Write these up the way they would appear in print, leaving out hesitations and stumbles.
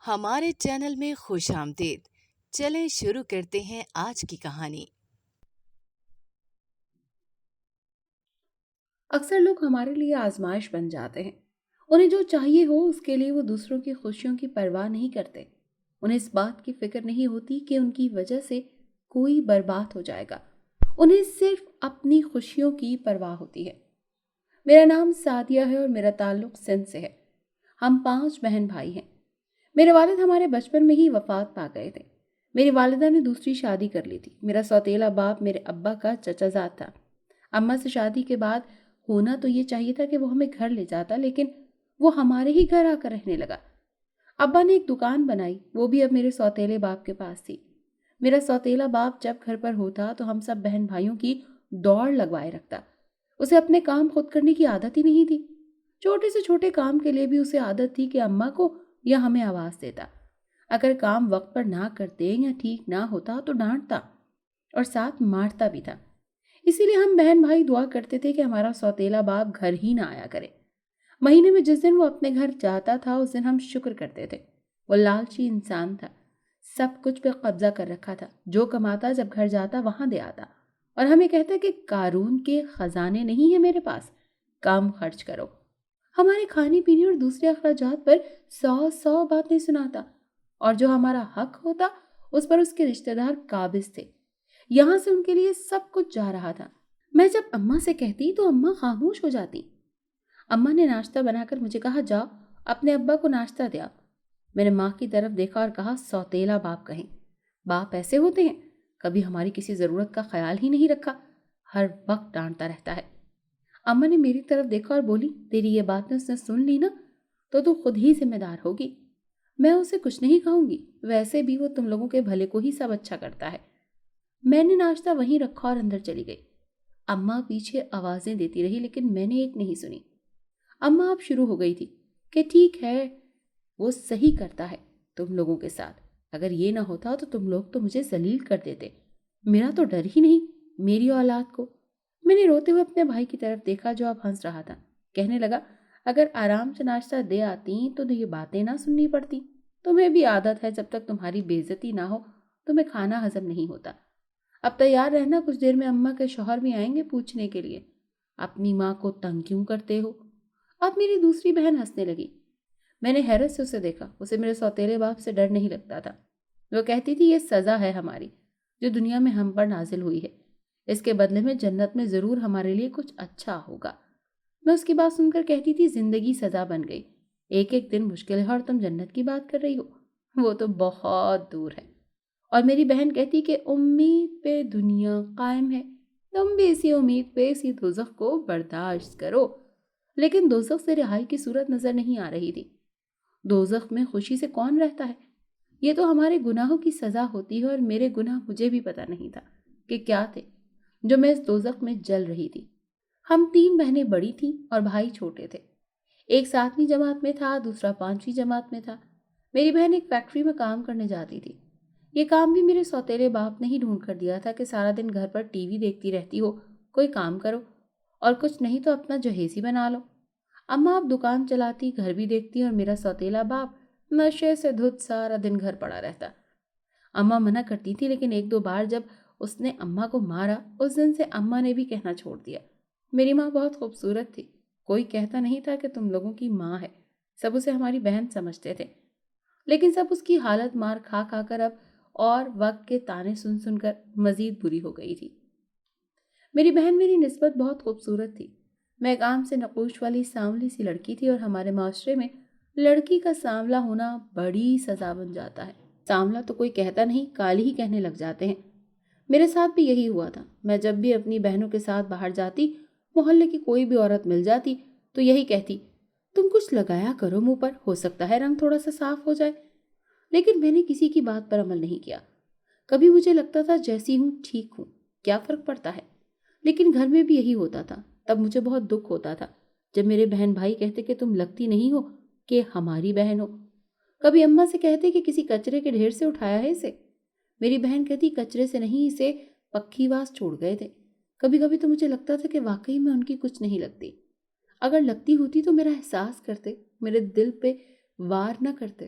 ہمارے چینل میں خوش آمدید۔ چلیں شروع کرتے ہیں آج کی کہانی۔ اکثر لوگ ہمارے لیے آزمائش بن جاتے ہیں۔ انہیں جو چاہیے ہو اس کے لیے وہ دوسروں کی خوشیوں کی پرواہ نہیں کرتے۔ انہیں اس بات کی فکر نہیں ہوتی کہ ان کی وجہ سے کوئی برباد ہو جائے گا۔ انہیں صرف اپنی خوشیوں کی پرواہ ہوتی ہے۔ میرا نام سعدیہ ہے اور میرا تعلق سندھ سے ہے۔ ہم 5 بہن بھائی ہیں۔ میرے والد ہمارے بچپن میں ہی وفات پا گئے تھے۔ میری والدہ نے دوسری شادی کر لی تھی۔ میرا سوتیلا باپ میرے ابا کا چچا زاد تھا۔ اماں سے شادی کے بعد ہونا تو یہ چاہیے تھا کہ وہ ہمیں گھر لے جاتا، لیکن وہ ہمارے ہی گھر آ کر رہنے لگا۔ ابا نے ایک دکان بنائی، وہ بھی اب میرے سوتیلے باپ کے پاس تھی۔ میرا سوتیلا باپ جب گھر پر ہوتا تو ہم سب بہن بھائیوں کی دوڑ لگوائے رکھتا۔ اسے اپنے کام خود کرنے کی عادت ہی نہیں تھی۔ چھوٹے سے چھوٹے کام کے لیے بھی اسے عادت تھی کہ اماں کو یا ہمیں آواز دیتا۔ اگر کام وقت پر نہ کرتے یا ٹھیک نہ ہوتا تو ڈانٹتا اور ساتھ مارتا بھی تھا۔ اسی لیے ہم بہن بھائی دعا کرتے تھے کہ ہمارا سوتیلا باپ گھر ہی نہ آیا کرے۔ مہینے میں جس دن وہ اپنے گھر جاتا تھا اس دن ہم شکر کرتے تھے۔ وہ لالچی انسان تھا، سب کچھ پہ قبضہ کر رکھا تھا۔ جو کماتا جب گھر جاتا وہاں دے آتا اور ہمیں کہتا کہ قارون کے خزانے نہیں ہیں میرے پاس، کام خرچ کرو۔ ہمارے کھانے پینے اور دوسرے اخراجات پر 100 باتیں سناتا، اور جو ہمارا حق ہوتا اس پر اس کے رشتہ دار قابض تھے۔ یہاں سے ان کے لیے سب کچھ جا رہا تھا۔ میں جب اماں سے کہتی تو اماں خاموش ہو جاتی۔ اماں نے ناشتہ بنا کر مجھے کہا، جاؤ اپنے ابا کو ناشتہ دیا۔ میں نے ماں کی طرف دیکھا اور کہا، سوتیلا باپ کہیں، باپ ایسے ہوتے ہیں، کبھی ہماری کسی ضرورت کا خیال ہی نہیں رکھا، ہر وقت ڈانٹتا رہتا ہے۔ اماں نے میری طرف دیکھا اور بولی، تیری یہ باتیں اس نے سن لی نا تو خود ہی ذمہ دار ہوگی۔ میں اسے کچھ نہیں کہوں گی، ویسے بھی وہ تم لوگوں کے بھلے کو ہی سب اچھا کرتا ہے۔ میں نے ناشتہ وہیں رکھا اور اندر چلی گئی۔ اماں پیچھے آوازیں دیتی رہی لیکن میں نے ایک نہیں سنی۔ اماں اب شروع ہو گئی تھی کہ ٹھیک ہے، وہ صحیح کرتا ہے تم لوگوں کے ساتھ، اگر یہ نہ ہوتا تو تم لوگ تو مجھے ذلیل کر دیتے۔ میرا تو ڈر ہی نہیں میری اولاد کو۔ میں نے روتے ہوئے اپنے بھائی کی طرف دیکھا جو اب ہنس رہا تھا۔ کہنے لگا، اگر آرام سے ناشتہ دے آتی تو یہ باتیں نہ سننی پڑتی۔ تمہیں بھی عادت ہے جب تک تمہاری بے عزتی نہ ہو تمہیں کھانا ہضم نہیں ہوتا۔ اب تیار رہنا، کچھ دیر میں اماں کے شوہر بھی آئیں گے پوچھنے کے لیے، اپنی ماں کو تنگ کیوں کرتے ہو؟ اب میری دوسری بہن ہنسنے لگی۔ میں نے حیرت سے اسے دیکھا۔ اسے میرے سوتیلے باپ سے ڈر نہیں لگتا تھا۔ وہ کہتی تھی، یہ سزا ہے ہماری جو دنیا میں ہم پر نازل ہوئی ہے، اس کے بدلے میں جنت میں ضرور ہمارے لیے کچھ اچھا ہوگا۔ میں اس کی بات سن کر کہتی تھی، زندگی سزا بن گئی، ایک ایک دن مشکل ہے اور تم جنت کی بات کر رہی ہو، وہ تو بہت دور ہے۔ اور میری بہن کہتی کہ امید پہ دنیا قائم ہے، تم بھی اسی امید پہ اسی دوزخ کو برداشت کرو۔ لیکن دوزخ سے رہائی کی صورت نظر نہیں آ رہی تھی۔ دوزخ میں خوشی سے کون رہتا ہے؟ یہ تو ہمارے گناہوں کی سزا ہوتی ہے، اور میرے گناہ مجھے بھی پتہ نہیں تھا کہ کیا تھے جو میں اس دوزخ میں جل رہی تھی۔ ہم 3 بہنیں بڑی تھیں اور بھائی چھوٹے تھے۔ ایک 7ویں جماعت میں تھا، دوسرا 5ویں جماعت میں تھا۔ میری بہن ایک فیکٹری میں کام کرنے جاتی تھی۔ یہ کام بھی میرے سوتیلے باپ نے ہی ڈھونڈ کر دیا تھا کہ سارا دن گھر پر ٹی وی دیکھتی رہتی ہو، کوئی کام کرو، اور کچھ نہیں تو اپنا جہیز ہی بنا لو۔ اماں اب دکان چلاتی، گھر بھی دیکھتی، اور میرا سوتیلا باپ نشے سے دھت سارا دن گھر پڑا رہتا۔ اماں منع کرتی تھی لیکن 1-2 بار جب اس نے اماں کو مارا اس دن سے اماں نے بھی کہنا چھوڑ دیا۔ میری ماں بہت خوبصورت تھی، کوئی کہتا نہیں تھا کہ تم لوگوں کی ماں ہے، سب اسے ہماری بہن سمجھتے تھے۔ لیکن سب اس کی حالت مار کھا کھا کر اب اور وقت کے تانے سن سن کر مزید بری ہو گئی تھی۔ میری بہن میری نسبت بہت خوبصورت تھی۔ میں ایک عام سے نقوش والی سانولی سی لڑکی تھی، اور ہمارے معاشرے میں لڑکی کا سانولا ہونا بڑی سزا بن جاتا ہے۔ سانولا تو کوئی کہتا نہیں، کالی ہی کہنے لگ جاتے ہیں۔ میرے ساتھ بھی یہی ہوا تھا۔ میں جب بھی اپنی بہنوں کے ساتھ باہر جاتی، محلے کی کوئی بھی عورت مل جاتی تو یہی کہتی، تم کچھ لگایا کرو منہ پر، ہو سکتا ہے رنگ تھوڑا سا صاف ہو جائے۔ لیکن میں نے کسی کی بات پر عمل نہیں کیا۔ کبھی مجھے لگتا تھا جیسی ہوں ٹھیک ہوں، کیا فرق پڑتا ہے؟ لیکن گھر میں بھی یہی ہوتا تھا۔ تب مجھے بہت دکھ ہوتا تھا جب میرے بہن بھائی کہتے کہ تم لگتی نہیں ہو کہ ہماری بہن ہو۔ کبھی اماں سے کہتے کہ کسی کچرے کے ڈھیر سے اٹھایا ہے اسے۔ میری بہن کہتی، کچرے سے نہیں، اسے پکھی باز چھوڑ گئے تھے۔ کبھی کبھی تو مجھے لگتا تھا کہ واقعی میں ان کی کچھ نہیں لگتی۔ اگر لگتی ہوتی تو میرا احساس کرتے، میرے دل پہ وار نہ کرتے،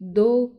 2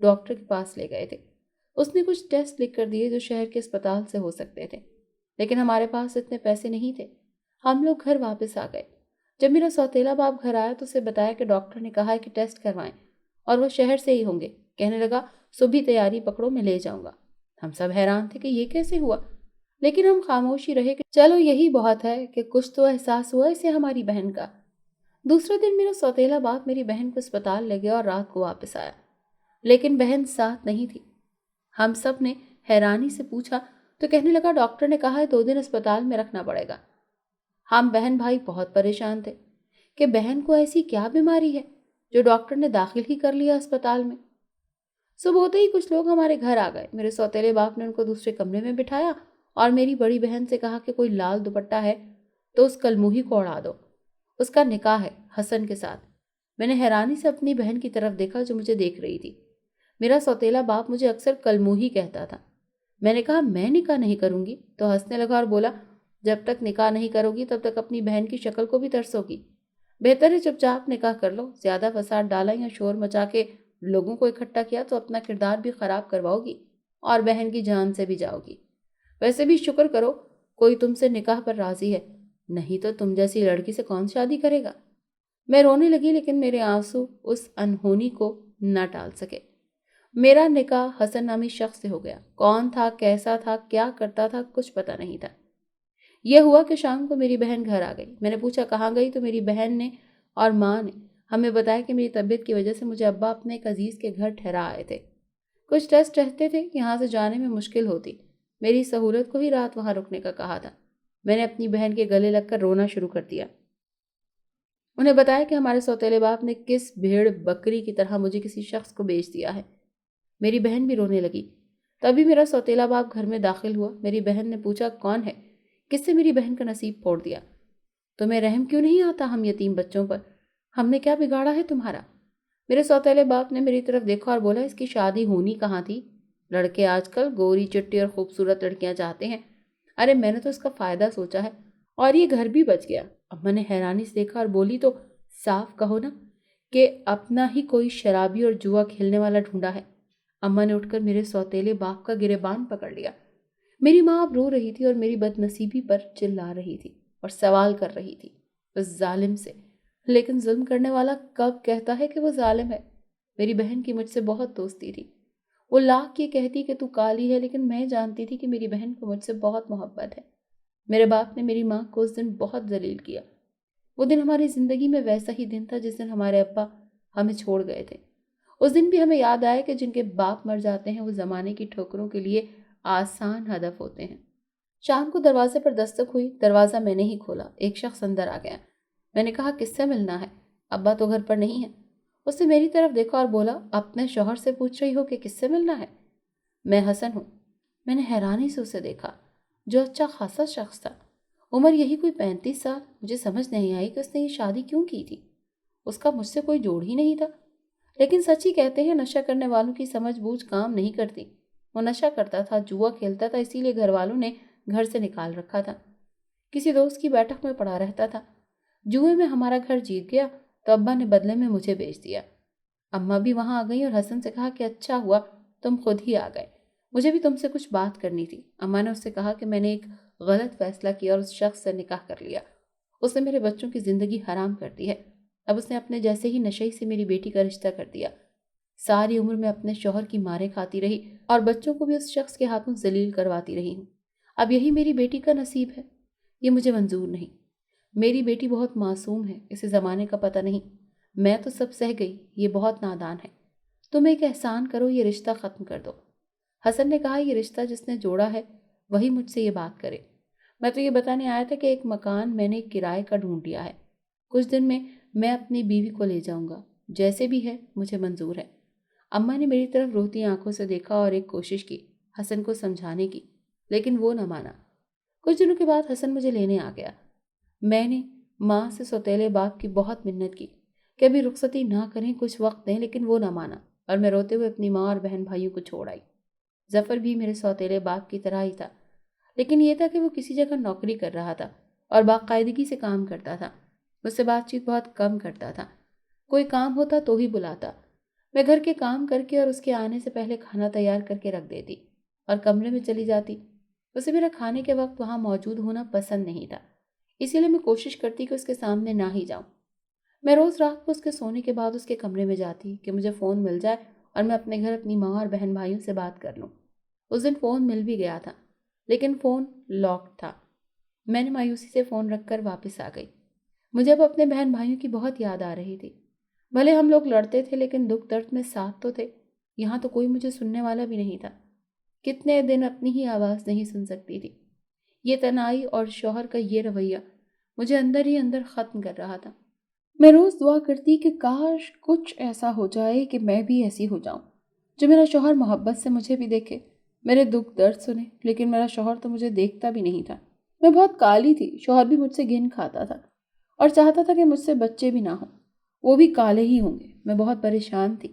ڈاکٹر کے پاس لے گئے تھے۔ اس نے کچھ ٹیسٹ لکھ کر دیے جو شہر کے اسپتال سے ہو سکتے تھے، لیکن ہمارے پاس اتنے پیسے نہیں تھے۔ ہم لوگ گھر واپس آ گئے۔ جب میرا سوتیلا باپ گھر آیا تو اسے بتایا کہ ڈاکٹر نے کہا ہے کہ ٹیسٹ کروائیں اور وہ شہر سے ہی ہوں گے۔ کہنے لگا صبح تیاری پکڑو، میں لے جاؤں گا۔ ہم سب حیران تھے کہ یہ کیسے ہوا، لیکن ہم خاموشی رہے کہ چلو یہی بہت ہے کہ کچھ تو احساس ہوا اسے ہماری بہن کا۔ دوسرے دن میرا سوتیلا باپ میری بہن کو اسپتال لے گیا اور رات کو واپس آیا، لیکن بہن ساتھ نہیں تھی۔ ہم سب نے حیرانی سے پوچھا تو کہنے لگا ڈاکٹر نے کہا ہے 2 دن اسپتال میں رکھنا پڑے گا۔ ہم بہن بھائی بہت پریشان تھے کہ بہن کو ایسی کیا بیماری ہے جو ڈاکٹر نے داخل ہی کر لیا اسپتال میں۔ صبح ہوتے ہی کچھ لوگ ہمارے گھر آ گئے۔ میرے سوتیلے باپ نے ان کو دوسرے کمرے میں بٹھایا اور میری بڑی بہن سے کہا کہ کوئی لال دوپٹہ ہے تو اس کلموہی کو اڑا دو، اس کا نکاح ہے حسن کے ساتھ۔ میں نے حیرانی سے اپنی بہن کی طرف دیکھا جو مجھے دیکھ رہی تھی۔ میرا سوتیلا باپ مجھے اکثر کلموہی کہتا تھا۔ میں نے کہا میں نکاح نہیں کروں گی تو ہنسنے لگا اور بولا جب تک نکاح نہیں کرو گی تب تک اپنی بہن کی شکل کو بھی ترسو گی، بہتر ہے چپ چاپ نکاح کر لو۔ زیادہ فساد ڈالا یا شور مچا کے لوگوں کو اکٹھا کیا تو اپنا کردار بھی خراب کرواؤ گی اور بہن کی جان سے بھی جاؤ گی۔ ویسے بھی شکر کرو کوئی تم سے نکاح پر راضی ہے، نہیں تو تم جیسی لڑکی سے کون شادی کرے گا۔ میں رونے لگی لیکن میرے آنسو اس انہونی کو نہ ٹال سکے۔ میرا نکاح حسن نامی شخص سے ہو گیا۔ کون تھا، کیسا تھا، کیا کرتا تھا، کچھ پتہ نہیں تھا۔ یہ ہوا کہ شام کو میری بہن گھر آ گئی۔ میں نے پوچھا کہاں گئی تو میری بہن نے اور ماں نے ہمیں بتایا کہ میری طبیعت کی وجہ سے مجھے ابا اپنے ایک عزیز کے گھر ٹھہرا آئے تھے۔ کچھ ٹیسٹ رہتے تھے، یہاں سے جانے میں مشکل ہوتی، میری سہولت کو ہی رات وہاں رکنے کا کہا تھا۔ میں نے اپنی بہن کے گلے لگ کر رونا شروع کر دیا۔ انہیں بتایا کہ ہمارے سوتیلے باپ نے کس بھیڑ بکری کی طرح مجھے کسی شخص کو بیچ دیا ہے۔ میری بہن بھی رونے لگی۔ تبھی میرا سوتیلا باپ گھر میں داخل ہوا۔ میری بہن نے پوچھا کون ہے، کس سے میری بہن کا نصیب پھوڑ دیا؟ تمہیں رحم کیوں نہیں آتا ہم یتیم بچوں پر؟ ہم نے کیا بگاڑا ہے تمہارا؟ میرے سوتیلے باپ نے میری طرف دیکھا اور بولا اس کی شادی ہونی کہاں تھی؟ لڑکے آج کل گوری چٹی اور خوبصورت لڑکیاں چاہتے ہیں۔ ارے میں نے تو اس کا فائدہ سوچا ہے اور یہ گھر بھی بچ گیا۔ اماں نے حیرانی سے دیکھا اور بولی تو صاف کہو نا کہ اپنا ہی کوئی شرابی اور جوا کھیلنے والا ڈھونڈا ہے۔ اماں نے اٹھ کر میرے سوتیلے باپ کا گریبان پکڑ لیا۔ میری ماں اب رو رہی تھی اور میری بد نصیبی پر چلا رہی تھی اور سوال کر رہی تھی اس ظالم سے، لیکن ظلم کرنے والا کب کہتا ہے کہ وہ ظالم ہے؟ میری بہن کی مجھ سے بہت دوستی تھی۔ وہ لاکھ یہ کہتی کہ تو کالی ہے، لیکن میں جانتی تھی کہ میری بہن کو مجھ سے بہت محبت ہے۔ میرے باپ نے میری ماں کو اس دن بہت ذلیل کیا۔ وہ دن ہماری زندگی میں ویسا ہی دن تھا جس دن ہمارے ابا ہمیں چھوڑ گئے تھے۔ اس دن بھی ہمیں یاد آیا کہ جن کے باپ مر جاتے ہیں وہ زمانے کی ٹھوکروں کے لیے آسان ہدف ہوتے ہیں۔ شام کو دروازے پر دستک ہوئی۔ دروازہ میں نے ہی کھولا۔ ایک شخص اندر آ گیا۔ میں نے کہا کس سے ملنا ہے؟ ابا تو گھر پر نہیں ہے۔ اس نے میری طرف دیکھا اور بولا اپنے شوہر سے پوچھ رہی ہو کہ کس سے ملنا ہے؟ میں حسن ہوں۔ میں نے حیرانی سے اسے دیکھا جو اچھا خاصا شخص تھا، عمر یہی کوئی 35 سال۔ مجھے سمجھ نہیں آئی کہ اس نے یہ شادی کیوں کی تھی، اس کا مجھ سے کوئی جوڑ ہی نہیں تھا۔ لیکن سچ ہی کہتے ہیں نشہ کرنے والوں کی سمجھ بوجھ کام نہیں کرتی۔ وہ نشہ کرتا تھا، جوا کھیلتا تھا، اسی لیے گھر والوں نے گھر سے نکال رکھا تھا۔ کسی دوست کی بیٹھک میں پڑا رہتا تھا۔ جوئے میں ہمارا گھر جیت گیا تو ابا نے بدلے میں مجھے بیچ دیا۔ اماں بھی وہاں آ گئی اور حسن سے کہا کہ اچھا ہوا تم خود ہی آ گئے، مجھے بھی تم سے کچھ بات کرنی تھی۔ اماں نے اس سے کہا کہ میں نے ایک غلط فیصلہ کیا اور اس شخص سے نکاح کر لیا۔ اس نے میرے بچوں کی زندگی حرام کر دی ہے۔ اب اس نے اپنے جیسے ہی نشئی سے میری بیٹی کا رشتہ کر دیا۔ ساری عمر میں اپنے شوہر کی مارے کھاتی رہی اور بچوں کو بھی اس شخص کے ہاتھوں ذلیل کرواتی رہی ہوں۔ اب یہی میری بیٹی کا نصیب ہے، یہ مجھے منظور نہیں۔ میری بیٹی بہت معصوم ہے، اسے زمانے کا پتہ نہیں۔ میں تو سب سہ گئی، یہ بہت نادان ہے۔ تم ایک احسان کرو، یہ رشتہ ختم کر دو۔ حسن نے کہا یہ رشتہ جس نے جوڑا ہے وہی مجھ سے یہ بات کرے۔ میں تو یہ بتانے آیا تھا کہ ایک مکان میں نے کرائے کا ڈھونڈ لیا ہے، کچھ دن میں اپنی بیوی کو لے جاؤں گا، جیسے بھی ہے مجھے منظور ہے۔ اماں نے میری طرف روتی آنکھوں سے دیکھا اور ایک کوشش کی حسن کو سمجھانے کی، لیکن وہ نہ مانا۔ کچھ دنوں کے بعد حسن مجھے لینے آ گیا۔ میں نے ماں سے سوتیلے باپ کی بہت منت کی کہ ابھی رخصتی نہ کریں، کچھ وقت دیں، لیکن وہ نہ مانا اور میں روتے ہوئے اپنی ماں اور بہن بھائیوں کو چھوڑ آئی۔ ظفر بھی میرے سوتیلے باپ کی طرح ہی تھا، لیکن یہ تھا کہ وہ کسی جگہ نوکری کر رہا تھا اور باقاعدگی سے کام کرتا تھا۔ مجھ سے بات چیت بہت کم کرتا تھا، کوئی کام ہوتا تو ہی بلاتا۔ میں گھر کے کام کر کے اور اس کے آنے سے پہلے کھانا تیار کر کے رکھ دیتی اور کمرے میں چلی جاتی۔ اسے میرا کھانے کے وقت وہاں موجود ہونا پسند نہیں تھا، اسی لیے میں کوشش کرتی کہ اس کے سامنے نہ ہی جاؤں۔ میں روز رات کو اس کے سونے کے بعد اس کے کمرے میں جاتی کہ مجھے فون مل جائے اور میں اپنے گھر اپنی ماں اور بہن بھائیوں سے بات کر لوں۔ اس دن فون مل بھی گیا تھا، لیکن فون لاک تھا۔ میں نے مایوسی سے فون رکھ کر واپس آ گئی۔ مجھے اب اپنے بہن بھائیوں کی بہت یاد آ رہی تھی۔ بھلے ہم لوگ لڑتے تھے لیکن دکھ درد میں ساتھ تو تھے۔ یہاں تو کوئی مجھے سننے والا بھی نہیں تھا۔ کتنے دن اپنی ہی آواز نہیں سن سکتی تھی۔ یہ تنہائی اور شوہر کا یہ رویہ مجھے اندر ہی اندر ختم کر رہا تھا۔ میں روز دعا کرتی کہ کاش کچھ ایسا ہو جائے کہ میں بھی ایسی ہو جاؤں، جو میرا شوہر محبت سے مجھے بھی دیکھے، میرے دکھ درد سنے۔ لیکن میرا شوہر تو مجھے دیکھتا بھی نہیں تھا۔ میں بہت کالی تھی، شوہر بھی مجھ سے گھن کھاتا تھا اور چاہتا تھا کہ مجھ سے بچے بھی نہ ہوں، وہ بھی کالے ہی ہوں گے۔ میں بہت پریشان تھی،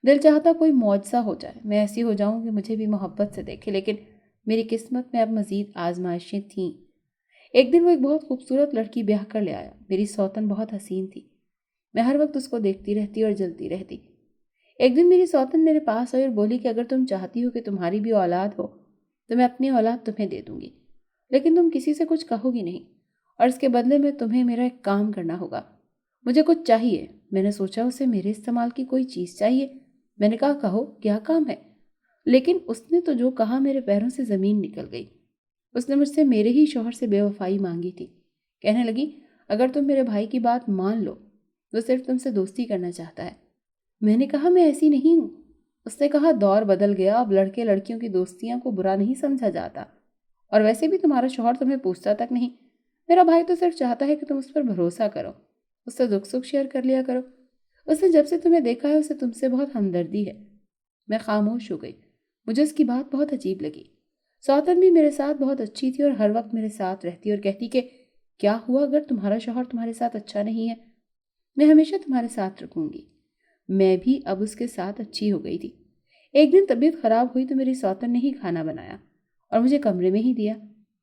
دل چاہتا کوئی معجزہ ہو جائے، میں ایسی ہو جاؤں کہ مجھے بھی محبت سے دیکھے۔ لیکن میری قسمت میں اب مزید آزمائشیں تھیں۔ ایک دن وہ ایک بہت خوبصورت لڑکی بیاہ کر لے آیا۔ میری سوتن بہت حسین تھی، میں ہر وقت اس کو دیکھتی رہتی اور جلتی رہتی۔ ایک دن میری سوتن میرے پاس آئی اور بولی کہ اگر تم چاہتی ہو کہ تمہاری بھی اولاد ہو تو میں اپنی اولاد تمہیں دے دوں گی، لیکن تم کسی سے کچھ کہو گی نہیں، اور اس کے بدلے میں تمہیں میرا ایک کام کرنا ہوگا۔ مجھے کچھ چاہیے۔ میں نے سوچا اسے میرے استعمال کی کوئی چیز چاہیے۔ میں نے کہا کہو کیا کام ہے؟ لیکن اس نے تو جو کہا میرے پیروں سے زمین نکل گئی۔ اس نے مجھ سے میرے ہی شوہر سے بے وفائی مانگی تھی۔ کہنے لگی اگر تم میرے بھائی کی بات مان لو، وہ صرف تم سے دوستی کرنا چاہتا ہے۔ میں نے کہا میں ایسی نہیں ہوں۔ اس نے کہا دور بدل گیا، اب لڑکے لڑکیوں کی دوستیاں کو برا نہیں سمجھا جاتا، اور ویسے بھی تمہارا شوہر تمہیں پوچھتا تک نہیں۔ میرا بھائی تو صرف چاہتا ہے کہ تم اس پر بھروسہ کرو، اس سے دکھ سکھ شیئر کر لیا کرو۔ اس نے جب سے تمہیں دیکھا ہے اسے تم سے بہت ہمدردی ہے۔ میں خاموش ہو گئی، مجھے اس کی بات بہت عجیب لگی۔ سوتن بھی میرے ساتھ بہت اچھی تھی اور ہر وقت میرے ساتھ رہتی اور کہتی کہ کیا ہوا اگر تمہارا شوہر تمہارے ساتھ اچھا نہیں ہے، میں ہمیشہ تمہارے ساتھ رکھوں گی۔ میں بھی اب اس کے ساتھ اچھی ہو گئی تھی۔ ایک دن طبیعت خراب ہوئی تو میری سوتن نے ہی کھانا بنایا اور مجھے کمرے میں ہی دیا۔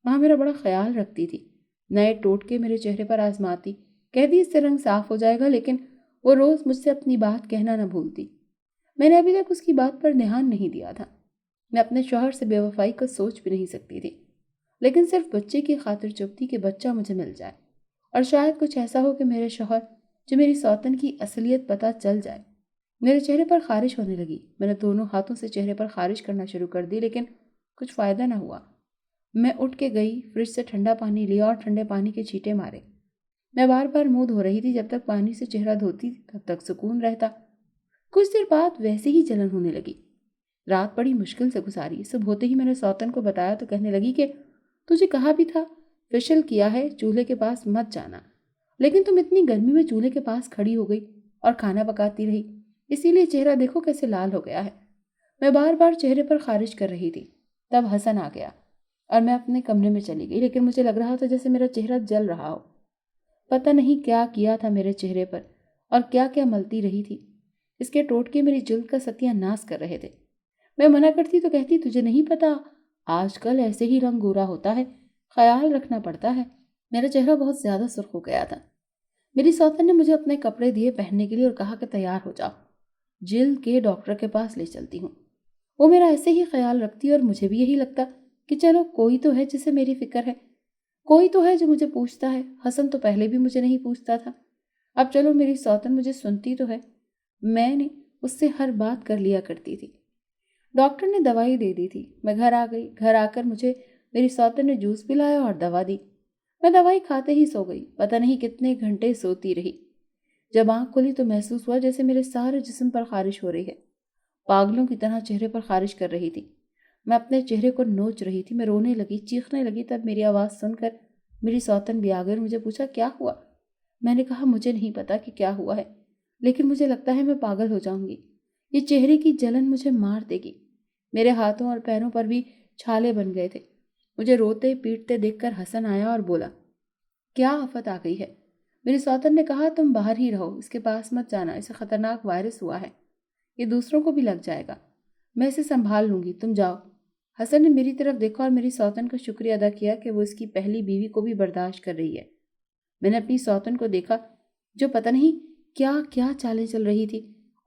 وہاں میرا بڑا خیال رکھتی تھی، نئے ٹوٹکے میرے چہرے پر آزماتی، کہتی اس سے رنگ صاف ہو جائے گا، لیکن وہ روز مجھ سے اپنی بات کہنا نہ بھولتی۔ میں نے ابھی تک اس کی بات پر دھیان نہیں دیا تھا۔ میں اپنے شوہر سے بے وفائی کا سوچ بھی نہیں سکتی تھی، لیکن صرف بچے کی خاطر چپ تھی کہ بچہ مجھے مل جائے، اور شاید کچھ ایسا ہو کہ میرے شوہر جو میری سوتن کی اصلیت پتہ چل جائے۔ میرے چہرے پر خارش ہونے لگی۔ میں نے دونوں ہاتھوں سے چہرے پر خارش کرنا شروع کر دی، لیکن کچھ فائدہ نہ ہوا۔ میں اٹھ کے گئی، فریج سے ٹھنڈا پانی لیا اور ٹھنڈے پانی کے چھینٹے مارے۔ میں بار بار منہ دھو رہی تھی، جب تک پانی سے چہرہ دھوتی تب تک سکون رہتا۔ کچھ دیر بعد ویسے ہی جلن ہونے لگی۔ رات بڑی مشکل سے گزاری۔ صبح ہوتے ہی میں نے سوتن کو بتایا تو کہنے لگی کہ تجھے کہا بھی تھا فیشل کیا ہے، چولہے کے پاس مت جانا، لیکن تم اتنی گرمی میں چولہے کے پاس کھڑی ہو گئی اور کھانا پکاتی رہی، اسی لیے چہرہ دیکھو کیسے لال ہو گیا ہے۔ میں بار بار چہرے پر خارش کر رہی تھی۔ تب حسن آ گیا اور میں اپنے کمرے میں چلی گئی، لیکن مجھے لگ رہا تھا جیسے میرا چہرہ جل رہا ہو۔ پتہ نہیں کیا کیا تھا میرے چہرے پر اور کیا کیا ملتی رہی تھی۔ اس کے ٹوٹکے میری جلد کا ستیہ ناش کر رہے تھے۔ میں منع کرتی تو کہتی تجھے نہیں پتا، آج کل ایسے ہی رنگ گورا ہوتا ہے، خیال رکھنا پڑتا ہے۔ میرا چہرہ بہت زیادہ سرخ ہو گیا تھا۔ میری سوتن نے مجھے اپنے کپڑے دیے پہننے کے لیے اور کہا کہ تیار ہو جاؤ، جلد کے ڈاکٹر کے پاس لے چلتی ہوں۔ وہ میرا ایسے ہی خیال رکھتی اور مجھے بھی یہی لگتا کہ چلو کوئی تو ہے جسے میری فکر ہے، کوئی تو ہے جو مجھے پوچھتا ہے۔ حسن تو پہلے بھی مجھے نہیں پوچھتا تھا، اب چلو میری سوتن مجھے سنتی تو ہے۔ میں نے اس سے ہر بات کر لیا کرتی تھی۔ ڈاکٹر نے دوائی دے دی تھی۔ میں گھر آ گئی۔ گھر آ کر مجھے میری سوتن نے جوس پلایا اور دوا دی۔ میں دوائی کھاتے ہی سو گئی، پتہ نہیں کتنے گھنٹے سوتی رہی۔ جب آنکھ کھلی تو محسوس ہوا جیسے میرے سارے جسم پر خارش ہو رہی ہے، پاگلوں کی طرح چہرے پر خارش کر رہی تھی۔ میں اپنے چہرے کو نوچ رہی تھی، میں رونے لگی، چیخنے لگی۔ تب میری آواز سن کر میری سوتن بھی آ گئی اور مجھے پوچھا کیا ہوا؟ میں نے کہا مجھے نہیں پتا کہ کیا ہوا ہے، لیکن مجھے لگتا ہے میں پاگل ہو جاؤں گی، یہ چہرے کی جلن مجھے مار دے گی۔ میرے ہاتھوں اور پیروں پر بھی چھالے بن گئے تھے۔ مجھے روتے پیٹتے دیکھ کر حسن آیا اور بولا کیا آفت آ گئی ہے؟ میری سوتن نے کہا تم باہر ہی رہو، اس کے پاس مت جانا، اسے خطرناک وائرس ہوا ہے، یہ دوسروں کو بھی لگ جائے گا، میں اسے سنبھال لوں گی، تم جاؤ۔ حسن نے میری طرف دیکھا اور میری سوتن کا شکریہ ادا کیا کہ وہ اس کی پہلی بیوی کو بھی برداشت کر رہی ہے۔ میں نے اپنی سوتن کو دیکھا جو پتہ نہیں کیا کیا چالیں چل رہی تھی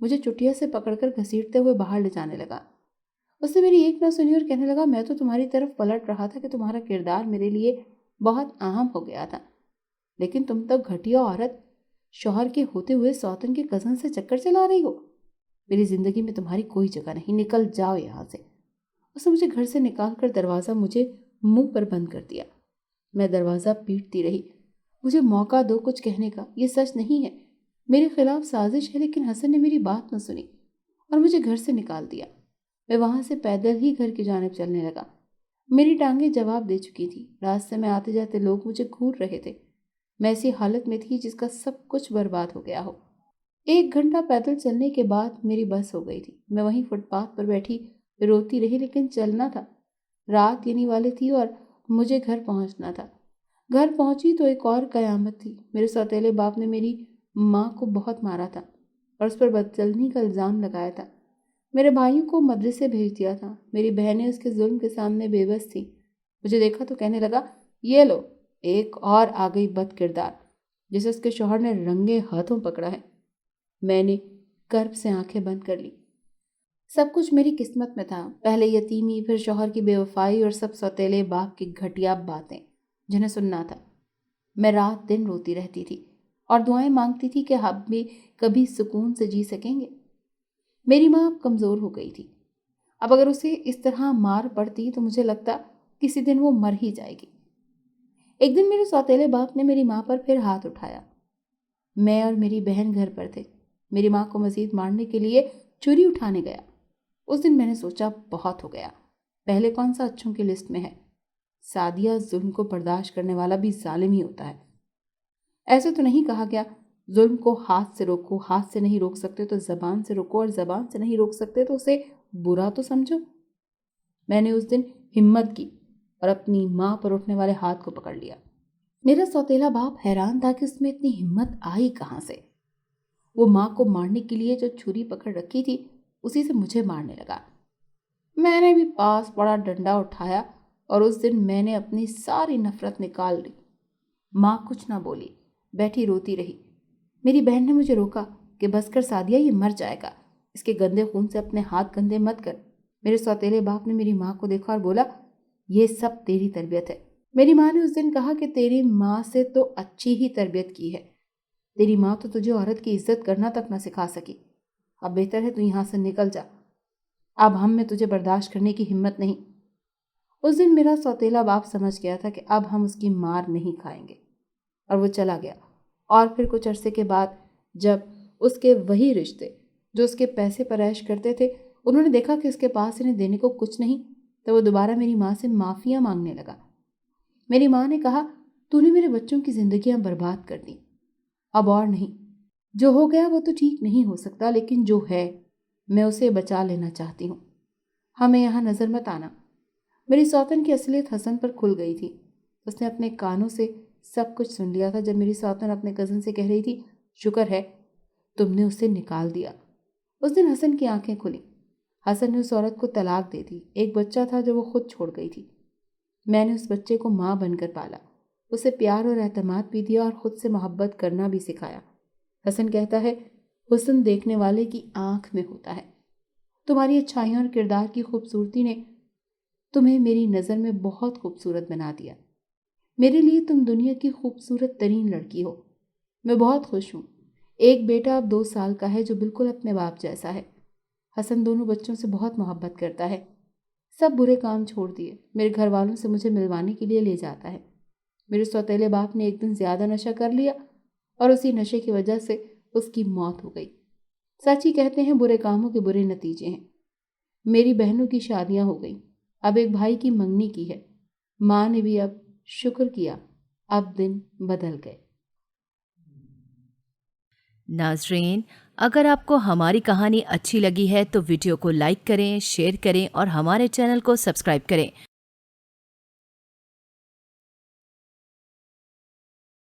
مجھے چٹیا سے پکڑ کر گھسیٹتے ہوئے باہر لے جانے لگا۔ اس نے میری ایک نہ سنی اور کہنے لگا، میں تو تمہاری طرف پلٹ رہا تھا کہ تمہارا کردار میرے لیے بہت اہم ہو گیا تھا، لیکن تم تو گھٹیا عورت شوہر کے ہوتے ہوئے سوتن کے کزن سے چکر چلا رہی ہو۔ میری زندگی میں تمہاری کوئی جگہ نہیں، نکل جاؤ یہاں سے۔ اس نے مجھے گھر سے نکال کر دروازہ مجھے منہ پر بند کر دیا۔ میں دروازہ پیٹتی رہی۔ مجھے موقع دو کچھ کہنے کا، یہ سچ نہیں ہے، میرے خلاف سازش ہے، لیکن حسن نے میری بات نہ سنی اور مجھے گھر سے نکال دیا۔ میں وہاں سے پیدل ہی گھر کی جانب چلنے لگا۔ میری ٹانگیں جواب دے چکی تھی، راستے میں آتے جاتے لوگ مجھے گھور رہے تھے۔ میں ایسی حالت میں تھی جس کا سب کچھ برباد ہو گیا ہو۔ 1 گھنٹہ پیدل چلنے کے بعد میری بس ہو گئی تھی۔ میں وہیں فٹ پاتھ پر بیٹھی روتی رہی، لیکن چلنا تھا۔ رات یعنی والے تھی اور مجھے گھر پہنچنا تھا۔ گھر پہنچی تو ایک اور قیامت تھی۔ میرے سوتیلے باپ نے میری ماں کو بہت مارا تھا اور اس پر بدچلنی کا الزام لگایا تھا۔ میرے بھائیوں کو مدرسے بھیج دیا تھا۔ میری بہنیں اس کے ظلم کے سامنے بے بس تھیں۔ مجھے دیکھا تو کہنے لگا، یہ لو ایک اور آ گئی بد کردار جسے اس کے شوہر نے رنگے ہاتھوں پکڑا ہے۔ میں نے کرب سے آنکھیں بند کر لی۔ سب کچھ میری قسمت میں تھا، پہلے یتیمی، پھر شوہر کی بے وفائی اور سب سوتیلے باپ کی گھٹیا باتیں جنہیں سننا تھا۔ میں رات دن روتی رہتی تھی اور دعائیں مانگتی تھی کہ اب بھی کبھی سکون سے جی سکیں گے۔ میری ماں اب کمزور ہو گئی تھی۔ اب اگر اسے اس طرح مار پڑتی تو مجھے لگتا کسی دن وہ مر ہی جائے گی۔ ایک دن میرے سوتیلے باپ نے میری ماں پر پھر ہاتھ اٹھایا۔ میں اور میری بہن گھر پر تھے۔ میری ماں کو مزید مارنے کے لیے چھری اٹھانے گیا۔ اس دن میں نے سوچا بہت ہو گیا، پہلے کون سا اچھوں کی لسٹ میں ہے؟ سعدیہ ظلم کو برداشت کرنے والا بھی ظالم ہی ہوتا ہے۔ ایسے تو نہیں کہا گیا ظلم کو ہاتھ سے روکو، ہاتھ سے نہیں روک سکتے تو زبان سے روکو، اور زبان سے نہیں روک سکتے تو اسے برا تو سمجھو۔ میں نے اس دن ہمت کی اور اپنی ماں پر اٹھنے والے ہاتھ کو پکڑ لیا۔ میرا سوتیلا باپ حیران تھا کہ اس میں اتنی ہمت آئی کہاں سے۔ وہ ماں کو مارنے کے لیے جو چھری پکڑ رکھی تھی اسی سے مجھے مارنے لگا۔ میں نے بھی پاس بڑا ڈنڈا اٹھایا اور اس دن میں نے اپنی ساری نفرت نکال لی۔ ماں کچھ نہ بولی، بیٹھی روتی رہی۔ میری بہن نے مجھے روکا کہ بس کر سعدیہ، یہ مر جائے گا، اس کے گندے خون سے اپنے ہاتھ گندے مت کر۔ میرے سوتیلے باپ نے میری ماں کو دیکھا اور بولا، یہ سب تیری تربیت ہے۔ میری ماں نے اس دن کہا کہ تیری ماں سے تو اچھی ہی تربیت کی ہے، تیری ماں تو تجھے عورت کی عزت کرنا تک نہ سکھا سکی۔ اب بہتر ہے تو یہاں سے نکل جا، اب ہم میں تجھے برداشت کرنے کی ہمت نہیں۔ اس دن میرا سوتیلا باپ سمجھ گیا تھا کہ اب ہم اس کی مار نہیں کھائیں گے، اور وہ چلا گیا۔ اور پھر کچھ عرصے کے بعد جب اس کے وہی رشتے جو اس کے پیسے پر عیش کرتے تھے انہوں نے دیکھا کہ اس کے پاس انہیں دینے کو کچھ نہیں، تو وہ دوبارہ میری ماں سے معافیاں مانگنے لگا۔ میری ماں نے کہا، تو نے میرے بچوں کی زندگیاں برباد کر دیں، اب اور نہیں، جو ہو گیا وہ تو ٹھیک نہیں ہو سکتا، لیکن جو ہے میں اسے بچا لینا چاہتی ہوں، ہمیں یہاں نظر مت آنا۔ میری سوتن کی اصلیت حسن پر کھل گئی تھی۔ اس نے اپنے کانوں سے سب کچھ سن لیا تھا جب میری سوتن اپنے کزن سے کہہ رہی تھی، شکر ہے تم نے اسے نکال دیا۔ اس دن حسن کی آنکھیں کھلیں۔ حسن نے اس عورت کو طلاق دے دی۔ ایک بچہ تھا جو وہ خود چھوڑ گئی تھی۔ میں نے اس بچے کو ماں بن کر پالا، اسے پیار اور اعتماد بھی دیا اور خود سے محبت کرنا بھی سکھایا۔ حسن کہتا ہے، حسن دیکھنے والے کی آنکھ میں ہوتا ہے۔ تمہاری اچھائیوں اور کردار کی خوبصورتی نے تمہیں میری نظر میں بہت خوبصورت بنا دیا۔ میرے لیے تم دنیا کی خوبصورت ترین لڑکی ہو۔ میں بہت خوش ہوں۔ ایک بیٹا اب 2 سال کا ہے جو بالکل اپنے باپ جیسا ہے۔ حسن دونوں بچوں سے بہت محبت کرتا ہے۔ سب برے کام چھوڑ دیے، میرے گھر والوں سے مجھے ملوانے کے لیے لے جاتا ہے۔ میرے سوتیلے باپ نے ایک دن زیادہ نشہ کر لیا اور اسی نشے کی وجہ سے اس کی موت ہو گئی۔ سچ ہی کہتے ہیں برے کاموں کے برے نتیجے ہیں۔ میری بہنوں کی شادیاں ہو گئیں، اب ایک بھائی کی منگنی کی ہے۔ ماں نے بھی اب شکر کیا، اب دن بدل گئے۔ ناظرین، اگر آپ کو ہماری کہانی اچھی لگی ہے تو ویڈیو کو لائک کریں، شیئر کریں اور ہمارے چینل کو سبسکرائب کریں